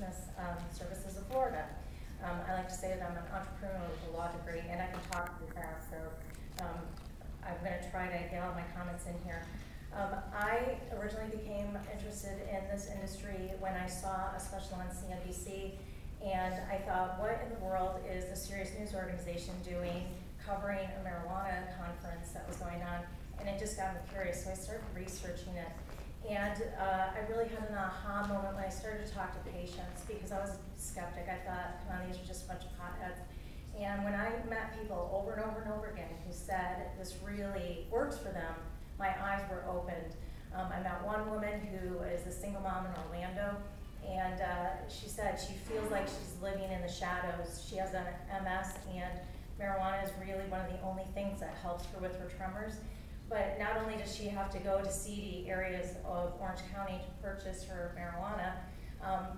Business Services of Florida. I like to say that I'm an entrepreneur with a law degree, and I can talk too fast, so I'm going to try to get all my comments in here. I originally became interested in this industry when I saw a special on CNBC, and I thought, what in the world is a serious news organization doing covering a marijuana conference that was going on? And it just got me curious, so I started researching it. And I really had an aha moment when I started to talk to patients, because I was a skeptic. I thought, come on, these are just a bunch of potheads. And when I met people over and over and over again who said this really works for them, my eyes were opened. I met one woman who is a single mom in Orlando, and she said she feels like she's living in the shadows. She has an MS, and marijuana is really one of the only things that helps her with her tremors. But not only does she have to go to seedy areas of Orange County to purchase her marijuana,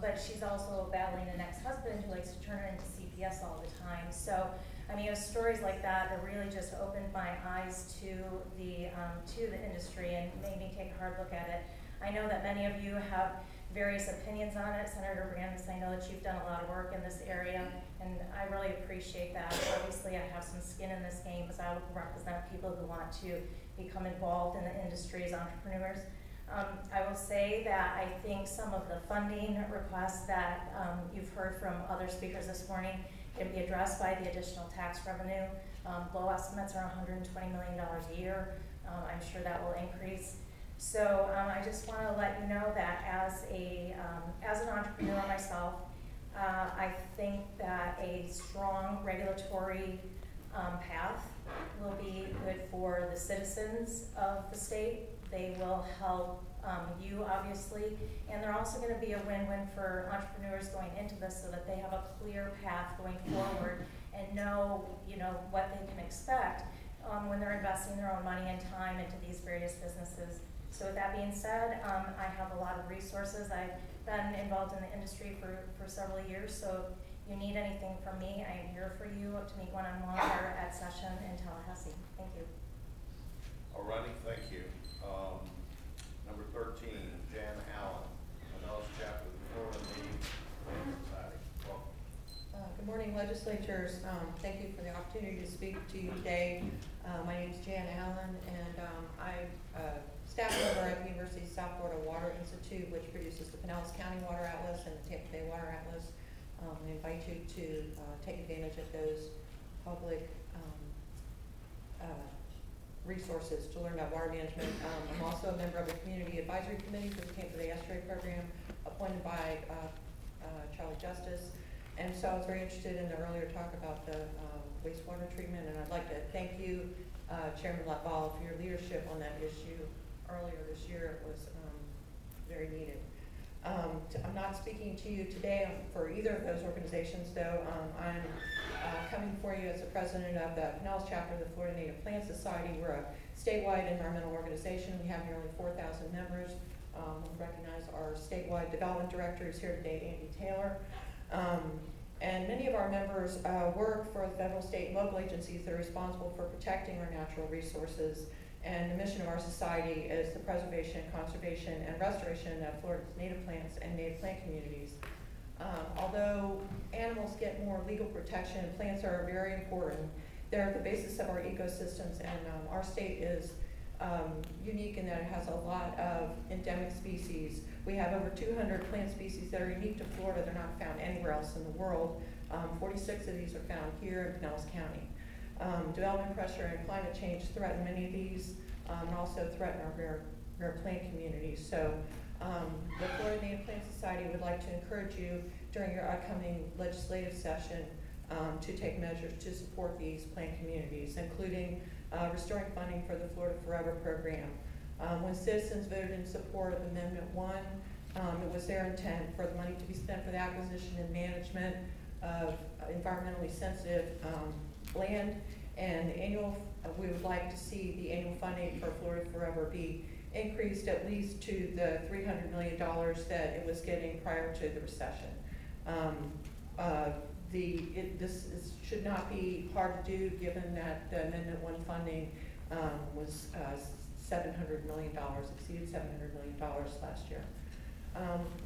but she's also battling an ex-husband who likes to turn her into CPS all the time. So, I mean, it was stories like that that really just opened my eyes to the industry and made me take a hard look at it. I know that many of you have various opinions on it. Senator Brandis, I know that you've done a lot of work in this area, and I really appreciate that. Obviously, I have some skin in this game because I represent people who want to become involved in the industry as entrepreneurs. I will say that I think some of the funding requests that you've heard from other speakers this morning can be addressed by the additional tax revenue. Low estimates are $120 million a year. I'm sure that will increase. So I just want to let you know that as an entrepreneur myself, I think that a strong regulatory path will be good for the citizens of the state. They will help you, obviously, and they're also going to be a win-win for entrepreneurs going into this, so that they have a clear path going forward and know, what they can expect when they're investing their own money and time into these various businesses. So with that being said, I have a lot of resources. I've been involved in the industry for several years, so if you need anything from me, I am here for you to meet one-on-one or at session in Tallahassee. Thank you. All righty, thank you. Number 13, Jan Allen, Pinellas chapter of the Florida Legislators Society. Welcome. Good morning, legislators. Thank you for the opportunity to speak to you today. My name is Jan Allen, and I'm staff member at the University of South Florida Water Institute, which produces the Pinellas County Water Atlas and the Tampa Bay Water Atlas. I invite you to take advantage of those public resources to learn about water management. I'm also a member of the Community Advisory Committee for the Tampa Bay Estuary Program, appointed by Charlie Justice. And so I was very interested in the earlier talk about the wastewater treatment, and I'd like to thank you, Chairman Latval, for your leadership on that issue earlier this year. It was very needed. I'm not speaking to you today for either of those organizations, though. I'm coming for you as the president of the Pinellas chapter of the Florida Native Plant Society. We're a statewide environmental organization. We have nearly 4,000 members. We recognize our statewide development director who's here today, Andy Taylor. And many of our members work for the federal, state, and local agencies that are responsible for protecting our natural resources. And the mission of our society is the preservation, conservation, and restoration of Florida's native plants and native plant communities. Although animals get more legal protection, plants are very important. They're the basis of our ecosystems, and our state is unique in that it has a lot of endemic species. We have over 200 plant species that are unique to Florida. They're not found anywhere else in the world. 46 of these are found here in Pinellas County. Development pressure and climate change threaten many of these, and also threaten our rare plant communities. So the Florida Native Plant Society would like to encourage you during your upcoming legislative session to take measures to support these plant communities, including restoring funding for the Florida Forever program. When citizens voted in support of Amendment 1, it was their intent for the money to be spent for the acquisition and management of environmentally sensitive land, and we would like to see the annual funding for Florida Forever be increased at least to the $300 million that it was getting prior to the recession. This should not be hard to do, given that the Amendment 1 funding was $700 million, exceeded $700 million last year.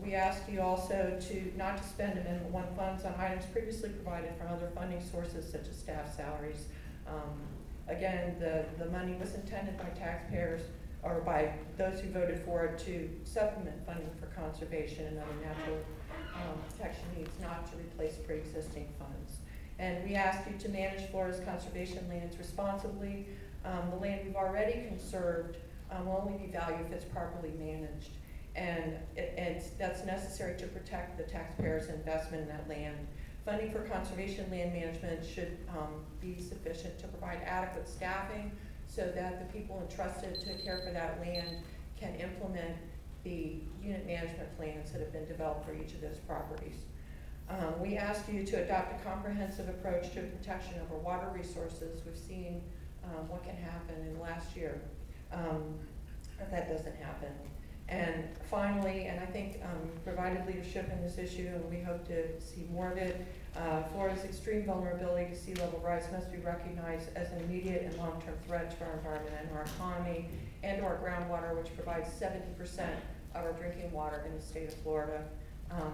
We ask you also not to spend Amendment 1 funds on items previously provided from other funding sources such as staff salaries. Again, the money was intended by taxpayers or by those who voted for it to supplement funding for conservation and other natural protection needs, not to replace pre-existing funds. And we ask you to manage Florida's conservation lands responsibly. The land we've already conserved will only be valued if it's properly managed. And that's necessary to protect the taxpayers' investment in that land. Funding for conservation land management should be sufficient to provide adequate staffing so that the people entrusted to care for that land can implement the unit management plans that have been developed for each of those properties. We ask you to adopt a comprehensive approach to protection of our water resources. We've seen what can happen in the last year if that doesn't happen. And finally, and I think provided leadership in this issue, and we hope to see more of it, Florida's extreme vulnerability to sea level rise must be recognized as an immediate and long-term threat to our environment and our economy and to our groundwater, which provides 70% of our drinking water in the state of Florida.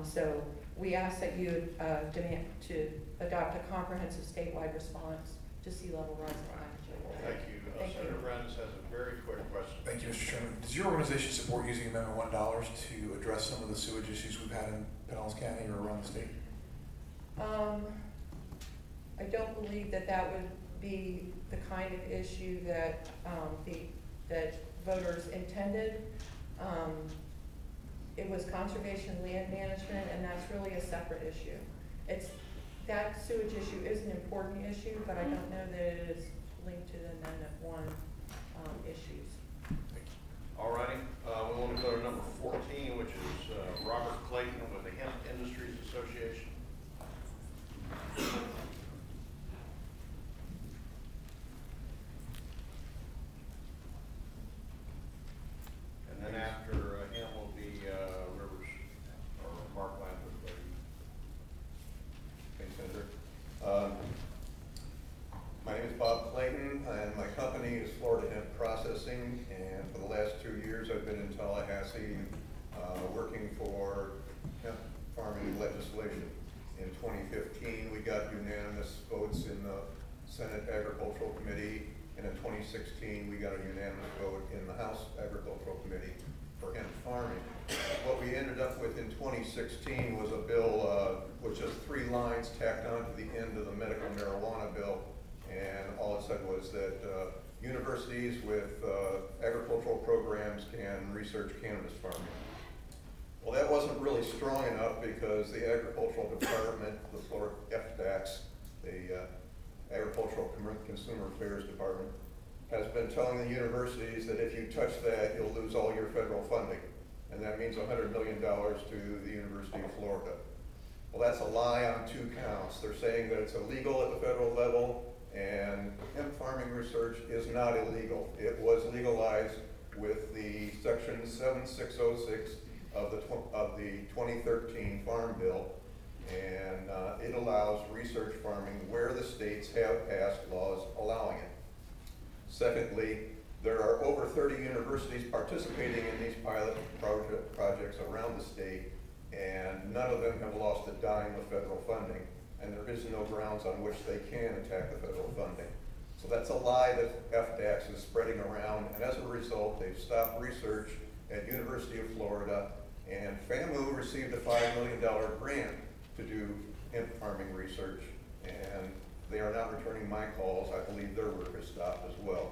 So we ask that you demand to adopt a comprehensive statewide response to sea level rise and climate change. Thank you. Senator Lorenza has a very quick question. Thank you, Mr. Chairman. Does your organization support using Amendment $1 to address some of the sewage issues we've had in Pinellas County or around the state? I don't believe that would be the kind of issue that that voters intended. It was conservation land management, and that's really a separate issue. That sewage issue is an important issue, but I don't know that it is linked to the Amendment 1 issues. All righty, we want to go to number 14, which is Robert Clayton with the Hemp Industries Association. And then after him will be Rivers, or Mark Lambert. Thanks, Senator. My name is Bob Clayton, and my company is Florida Hemp Processing, and for the last 2 years I've been in Tallahassee working for hemp farming legislation. In 2015, we got unanimous votes in the Senate Agricultural Committee, and in 2016, we got a unanimous vote in the House Agricultural Committee for hemp farming. What we ended up with in 2016 was a bill with just 3 lines tacked on to the end of the medical marijuana bill, and all it said was that universities with agricultural programs can research cannabis farming. Well, that wasn't really strong enough because the Agricultural Department, the Florida FDACS, the Agricultural Consumer Affairs Department, has been telling the universities that if you touch that, you'll lose all your federal funding. And that means $100 million to the University of Florida. Well, that's a lie on 2 counts. They're saying that it's illegal at the federal level, and hemp farming research is not illegal. It was legalized with the Section 7606 of the 2013 Farm Bill, and it allows research farming where the states have passed laws allowing it. Secondly, there are over 30 universities participating in these pilot projects around the state, and none of them have lost a dime of federal funding, and there is no grounds on which they can attack the federal funding. So that's a lie that FDACS is spreading around, and as a result, they've stopped research at University of Florida, and FAMU received a $5 million grant to do hemp farming research, and they are not returning my calls. I believe their work has stopped as well.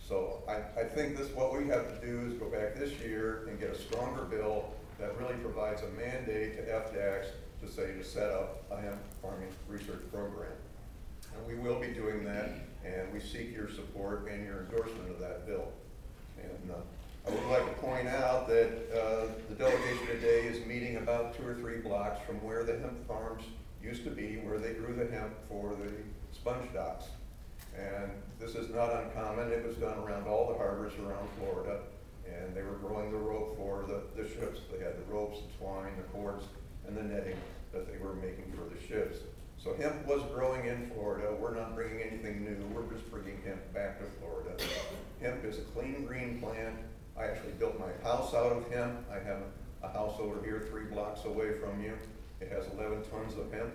So I think what we have to do is go back this year and get a stronger bill that really provides a mandate to FDACS to set up a hemp farming research program. And we will be doing that, and we seek your support and your endorsement of that bill. And I would like to point out that the delegation today is meeting about 2 or 3 blocks from where the hemp farms used to be, where they grew the hemp for the sponge docks. And this is not uncommon. It was done around all the harbors around Florida, and they were growing the rope for the ships. They had the ropes, the twine, the cords, and the netting that they were making for the ships. So hemp was growing in Florida. We're not bringing anything new. We're just bringing hemp back to Florida. Hemp is a clean green plant. I actually built my house out of hemp. I have a house over here 3 blocks away from you. It has 11 tons of hemp,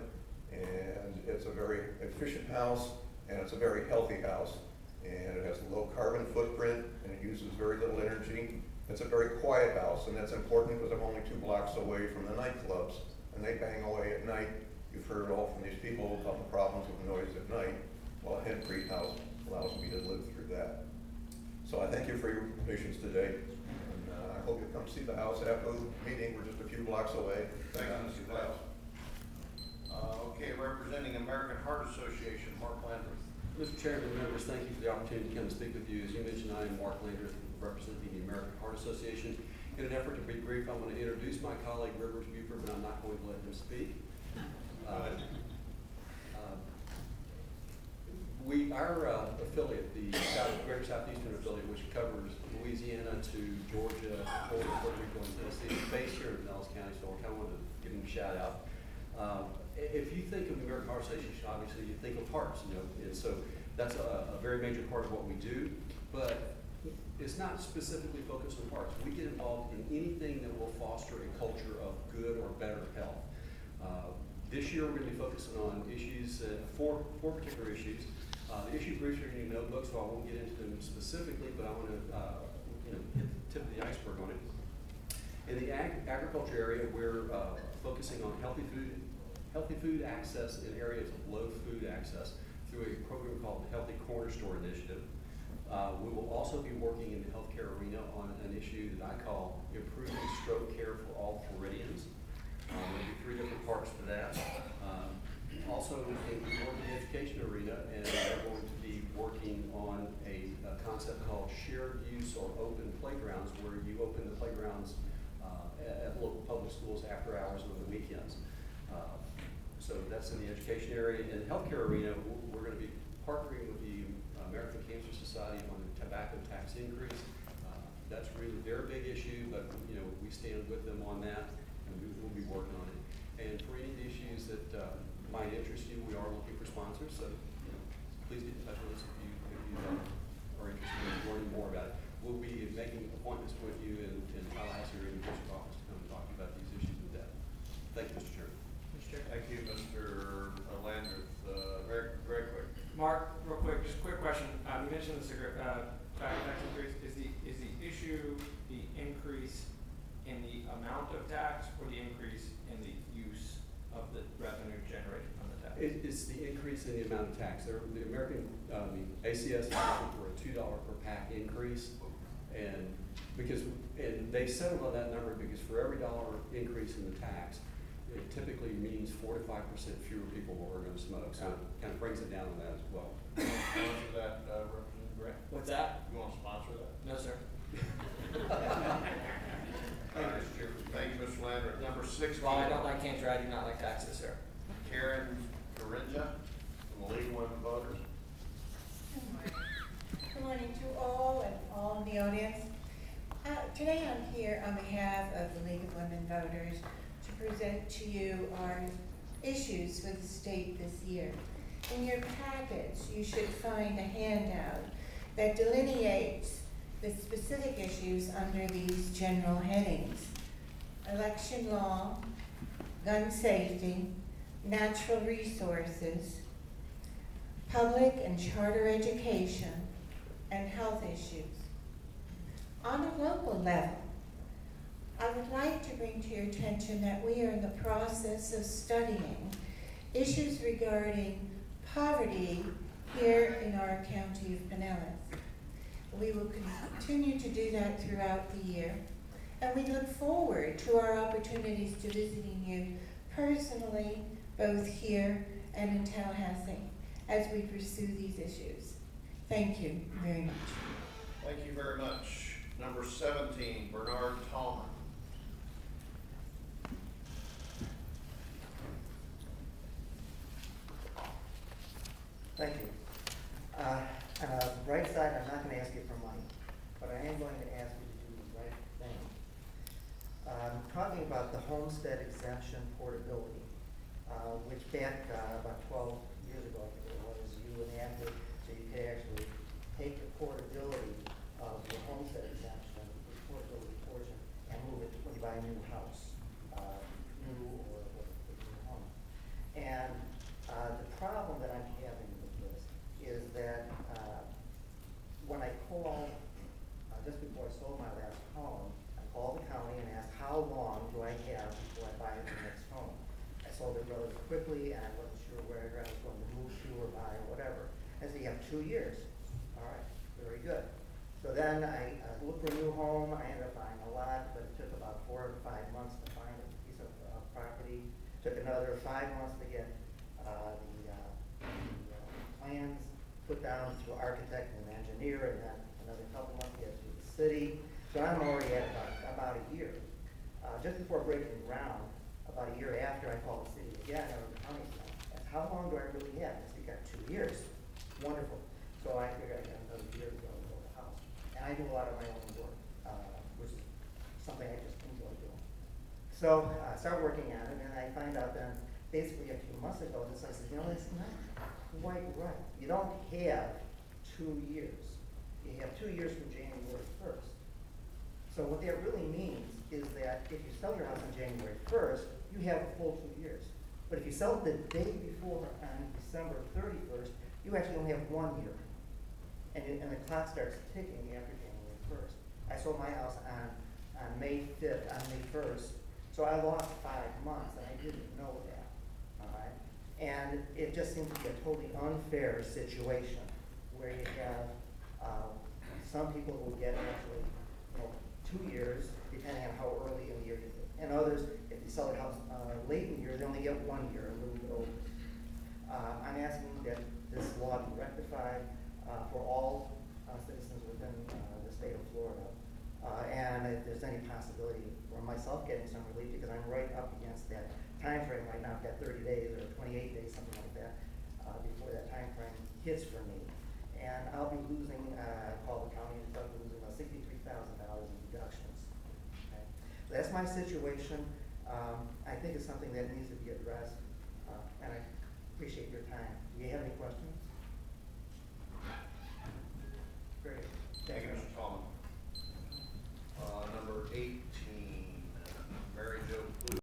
and it's a very efficient house, and it's a very healthy house. And it has a low carbon footprint, and it uses very little energy. It's a very quiet house, and that's important because I'm only 2 blocks away from the nightclubs, and they bang away at night. You've heard all from these people about the problems with noise at night. Well, a hemp-free house allows me to live through that. So I thank you for your patience today, and I hope you'll come see the house after the meeting. We're just a few blocks away. Thank you, Mr. Klaus. Okay, representing American Heart Association, Mark Landreth. Mr. Chairman, members, thank you for the opportunity to come and speak with you. As you mentioned, I am Mark Landreth, representing the American Heart Association. In an effort to be brief, I want to introduce my colleague, Rivers Buford, but I'm not going to let him speak. Our affiliate, the Greater Southeastern affiliate, which covers Louisiana to Georgia, Florida, Puerto Rico, and Tennessee, is based here in Pinellas County, so I kind of want to give them a shout out. If you think of the American Heart Association, obviously you think of hearts, and so that's a very major part of what we do, but it's not specifically focused on hearts. We get involved in anything that will foster a culture of good or better health. This year we're going to be focusing on issues, four particular issues. The issue briefs are in your notebook, so I won't get into them specifically, but I want to hit the tip of the iceberg on it. In the agriculture area, we're focusing on healthy food access in areas of low food access through a program called the Healthy Corner Store Initiative. We will also be working in the healthcare arena on an issue that I call improving stroke care for all Floridians. There'll be 3 different parts to that. Also, we work in the education arena, and we're going to be working on a concept called shared use or open playgrounds, where you open the playgrounds at local public schools after hours and on the weekends. So that's in the education area. In the healthcare arena, we're going to be partnering with the American Cancer Society on the tobacco tax increase. That's really their big issue, but we stand with them on that, and we'll be working on it. And for any of the issues that might interest you, we are looking for sponsors, so please get in touch with us if you are interested in learning more about it. We'll be making appointments with you in Tallahassee or in the district office to come and talk about these issues in depth. Thank you, Mr. Chairman. Thank you, Mr. Landreth. Very quick. Mark, real quick, just a quick question. You mentioned the cigarette tax increase. Is the issue the increase in the amount of tax or the increase in the use of the revenue generated from the tax? It's the increase in the amount of tax. The American ACS is looking for a $2 per pack increase, and they settled on that number because for every dollar increase in the tax, it typically means 4 to 5% fewer people are going to smoke. So it kind of brings it down on that as well. You want to sponsor that, Representative Gray? What's that? You want to sponsor that? No, sir. All right, Mr. Chairman. Thank you, Mr. Landreth. Number 16. Well, I don't like cancer. I do not like taxes, sir. Karen Lorenza from the League of Women Voters. Good morning to all and all in the audience. Today I'm here on behalf of the League of Women Voters to present to you our issues for the state this year. In your packets, you should find a handout that delineates the specific issues under these general headings: election law, gun safety, natural resources, public and charter education, and health issues. On a local level, I would like to bring to your attention that we are in the process of studying issues regarding poverty here in our county of Pinellas. We will continue to do that throughout the year, and we look forward to our opportunities to visiting you personally, both here and in Tallahassee, as we pursue these issues. Thank you very much. Thank you very much. Number 17, Bernard Tallman. Thank you. On the right side, I'm not going to ask you for money, but I am going to ask you to do the right thing. I'm talking about the homestead exemption portability, which back about 12 years ago, I think it was, you enacted so you could actually take the portability of the homestead exemption, the portability portion, and move when you buy a new house, new or a new home. And the problem that I'm having with this is that when I called, just before I sold my last home, I called the county and asked how long do I have before I buy the next home. I sold it relatively quickly and I wasn't sure where I was going to move to or buy or whatever. I said, you have 2 years. All right, very good. So then I looked for a new home. I ended up buying a lot, but it took about 4 to 5 months to find a piece of property. Took another 5 months to get the plans put down to an architect and an engineer, and then another couple months to get to the city. So I'm already at about a year. Just before breaking ground, about a year after, I called the city again, or the county, and how long do I really have? I said, you got 2 years. Wonderful. So I figured I got another year to go to build a house. And I do a lot of my own work, which is something I just enjoy doing. So I start working on it, and I find out then, basically a few months ago, I said, you know, it's not quite right. You don't have 2 years. You have 2 years from January 1st. So what that really means is that if you sell your house on January 1st, you have a full 2 years. But if you sell it the day before on December 31st, you actually only have 1 year. And the clock starts ticking after January 1st. I sold my house on May 5th, on May 1st, so I lost 5 months, and I didn't know that, all right? And it just seems to be a totally unfair situation where you have some people who get actually, 2 years, depending on how early in the year you do. And others, if you sell their house late in the year, they only get 1 year, a little bit over. I'm asking that this law be rectified for all citizens within the state of Florida. And if there's any possibility for myself getting some relief, because I'm right up against that time frame right now. I've got 30 days or 28 days, something like that, before that time frame hits for me. And I'll be losing, call the county and start losing about $63,000 in deductions. Okay? So that's my situation. I think it's something that needs to be addressed, and I appreciate your time. Do you have any questions?